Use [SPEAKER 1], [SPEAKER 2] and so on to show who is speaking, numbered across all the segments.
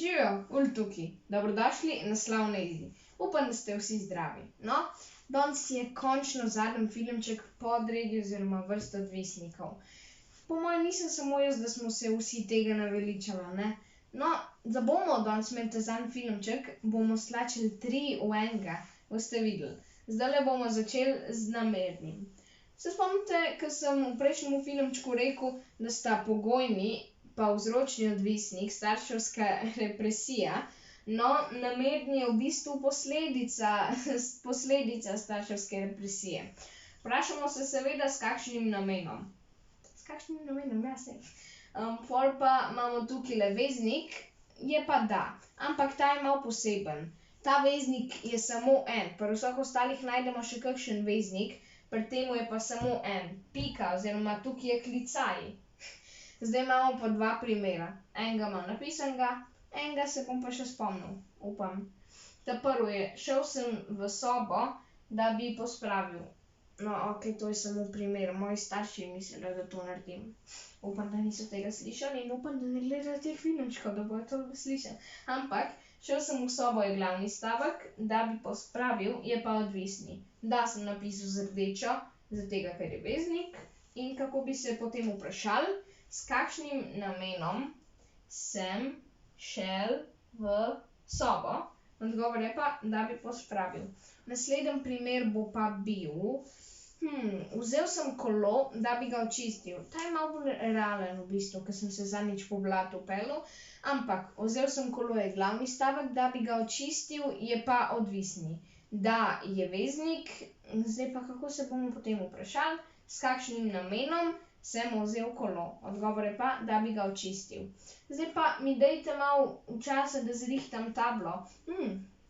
[SPEAKER 1] Živijo, tukaj. Dobrodošli na Slavne Izi. Upam, da ste vsi zdravi. No, danes je končno zadnji filmček Podredi oziroma Vrsta odvisnikov. Po mojem nisem samo jaz, da smo se vsi tega naveličali, ne. No, da bomo danes imeli ta zadnji filmček, bomo stlačili 3 v enega, boste videli. Zdajle bomo začeli z namernim. Se spomnite, ko sem v prejšnjem filmčku rekel, da sta pogojni pa vzročni odvisnik starševska represija, no, namerni je v bistvu posledica starševske represije. Vprašamo se seveda, s kakšnim namenom. S kakšnim namenom, ja, saj. Pol pa imamo tukajle veznik, je pa da, ampak ta je malo poseben. Ta veznik je samo en, pri vseh ostalih najdemo še kakšen veznik, pri temu je pa samo en, pika oziroma tukaj je klicaj. Zdaj imamo pa 2 primera. Enega imam napisanega, enega se bom pa še spomnil, upam. Ta prvi je, šel sem v sobo, da bi pospravil. No, okej, to je samo primer, moji starši mislijo, da to naredim. Upam, da niso tega slišali in upam, da ne gledajo teh filmčkov, da bojo to slišali. Ampak, šel sem v sobo je glavni stavek, da bi pospravil je pa odvisni. Da sem napisal z rdečo, zaradi ker je veznik, in kako bi se potem vprašali, s kakšnim namenom sem šel v sobo. Odgovor je pa, da bi pospravil. Naslednji primer bo pa bil, vzel sem kolo, da bi ga očistil. Ta je malo bolj realen v bistvu, ker sem se zadnjič po blatu peljal, ampak vzel sem kolo je glavni stavek, da bi ga očistil, je pa odvisni. Da je veznik, zdaj pa kako se bomo potem vprašali, s kakšnim namenom sem vzel kolo. Odgovor je pa, da bi ga očistil. Zdaj pa mi dajte malo časa, da zrihtam tablo.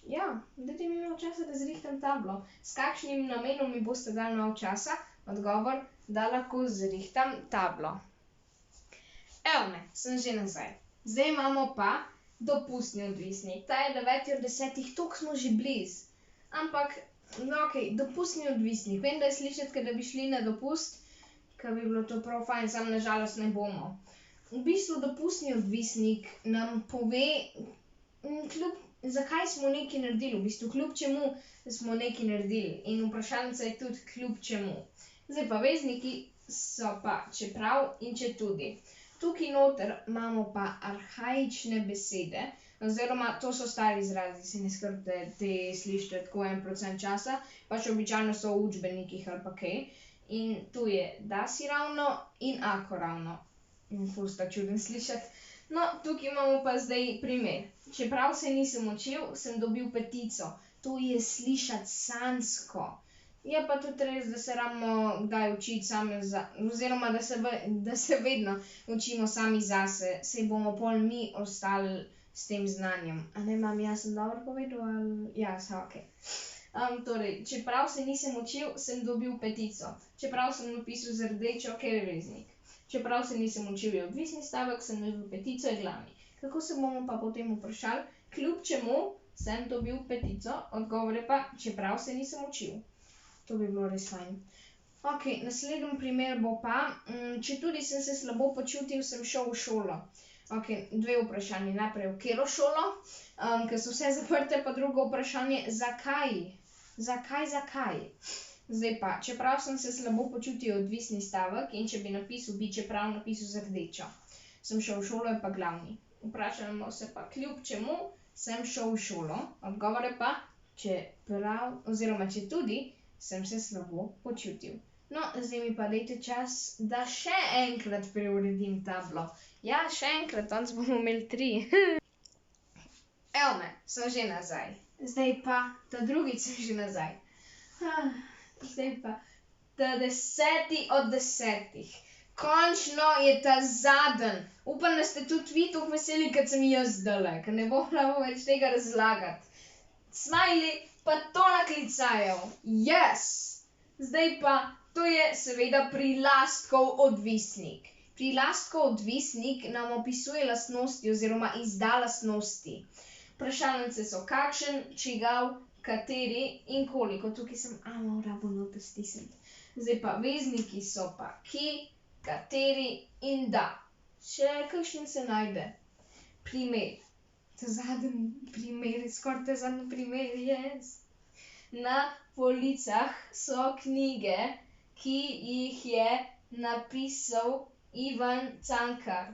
[SPEAKER 1] Ja, dajte mi malo časa, da zrihtam tablo. S kakšnim namenom mi boste dali malo časa? Odgovor, da lahko zrihtam tablo. Evo me, sem že nazaj. Zdaj imamo pa dopustni odvisnik. Ta je 9:10, toliko smo že blizu. Ampak, no okej, dopustni odvisnik. Vem, da je slišati, da bi šli na dopust, ker bi bilo to prav fajn, samo na žalost ne bomo. V bistvu dopustni odvisnik nam pove, zakaj smo nekaj naredili, v bistvu kljub čemu smo nekaj naredili. In vprašalnica je tudi kljub čemu. Zdaj pa vezniki so pa čeprav in četudi. Tukaj noter imamo pa arhaične besede, oziroma to so stari izrazi, se ne skrbite, te slišite tako 1% časa, pač običajno so v učbenikih ali pa kaj. In tu je, da si ravno in ako ravno. Ful sta čuden slišati. No, tukaj imamo pa zdaj primer. Čeprav se nisem učil, sem dobil 5. To je slišati sanjsko. Je pa tudi res, da se rabimo kdaj učiti sami oziroma, da se vedno učimo sami zase, saj bomo pol mi ostali s tem znanjem. A ne, mam, jaz sem dobro povedal ali? Ja, saj okej. Torej, čeprav se nisem učil, sem dobil 5. Čeprav sem napisal z rdečo, ker je veznik. Čeprav se nisem učil, je odvisni stavek, sem dobil 5, je glavni. Kako se bomo pa potem vprašali, kljub čemu sem dobil 5? Odgovor je pa, čeprav se nisem učil. To bi bilo res fajn. Okej, naslednji primer bo pa, četudi sem se slabo počutil, sem šel v šolo. Okej, 2 vprašanji. Najprej, v katero šolo, ker so vse zaprte, pa drugo vprašanje, zakaj? Zakaj? Zdaj pa, čeprav sem se slabo počutil, je odvisni stavek, in če bi napisal, bi čeprav napisal z rdečo. Sem šel v šolo, je pa glavni. Vprašamo se pa, kljub čemu sem šel v šolo. Odgovor je pa, čeprav oziroma četudi sem se slabo počutil. No, zdaj mi pa dajte čas, da še enkrat preuredim tablo. Ja, še enkrat, danes bomo imeli 3. Evo me, sem že nazaj. Zdaj pa, ta drugič sem že nazaj. Zdaj pa, ta 10. od 10. Končno je ta zadnji. Upam, da ste tudi vi toliko veseli, kot sem jaz zdajle, ker ne bom rabila več tega razlagati. Smiley, pa to naklicajev. Yes! Zdaj pa, to je seveda prilastkov odvisnik. Prilastkov odvisnik nam opisuje lastnosti oziroma izda lastnosti. Vprašalnice so kakšen, čigav, kateri in koliko. Tukaj sem malo rabil noter stisniti. Zdaj pa vezniki so pa kje, kateri in da. Še kakšen se najde. Primer. zadnji primer, skoraj ta zadnji primer, yes. Na policah so knjige, ki jih je napisal Ivan Cankar.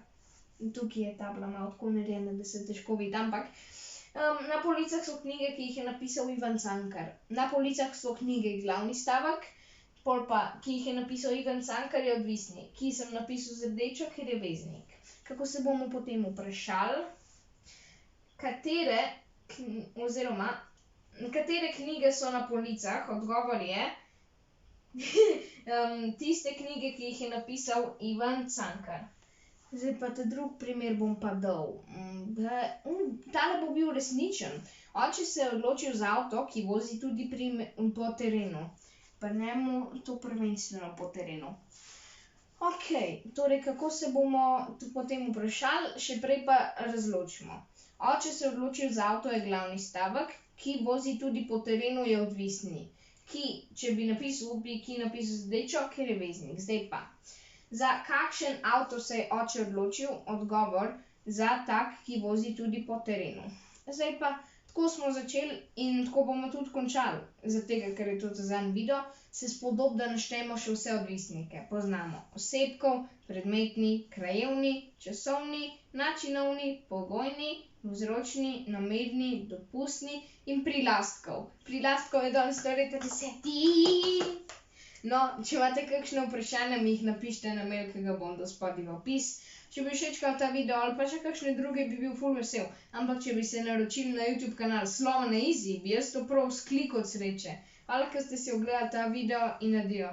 [SPEAKER 1] Tukaj je tabla malo tako narejena, da se težko vidi, ampak na policah so knjige, ki jih je napisal Ivan Cankar. Na policah so knjige Glavni stavek, pol pa, ki jih je napisal Ivan Cankar, je odvisnik, ki sem napisal z rdečo, ker je veznik. Kako se bomo potem vprašali, katere knjige so na policah? Odgovor je tiste knjige, ki jih je napisal Ivan Cankar. Zdaj pa ta drugi primer bom pa dal. Tale bo bil resničen. Oče se je odločil za avto, ki vozi tudi po terenu. Pri njemu to prvenstveno po terenu. Okej, torej kako se bomo potem vprašali, še prej pa razločimo. Oče se je odločil za avto je glavni stavek, ki vozi tudi po terenu je odvisni. Ki, če bi napisal, bi ki napisal z rdečo, ker je veznik. Zdaj pa, za kakšen avto se je oče odločil? Odgovor, za tak, ki vozi tudi po terenu. Zdaj pa, tako smo začeli in tako bomo tudi končali. Zaradi tega, ker je to zadnji video, se spodobi, da naštejemo še vse odvisnike. Poznamo osebkov, predmetni, krajevni, časovni, načinovni, pogojni, vzročni, namerni, dopustni in prilastkov. Prilastkov je danes torej ta 10. No, če imate kakšno vprašanje, mi jih napišite na mail, ki ga bom dal spodaj v opis. Če bi všečkal ta video ali pa še kakšne druge, bi bil ful vesel. Ampak če bi se naročili na YouTube kanal Slovene Easy, bi jaz to prav s klik od sreče. Hvala, ker ste si ogledali ta video in adijo.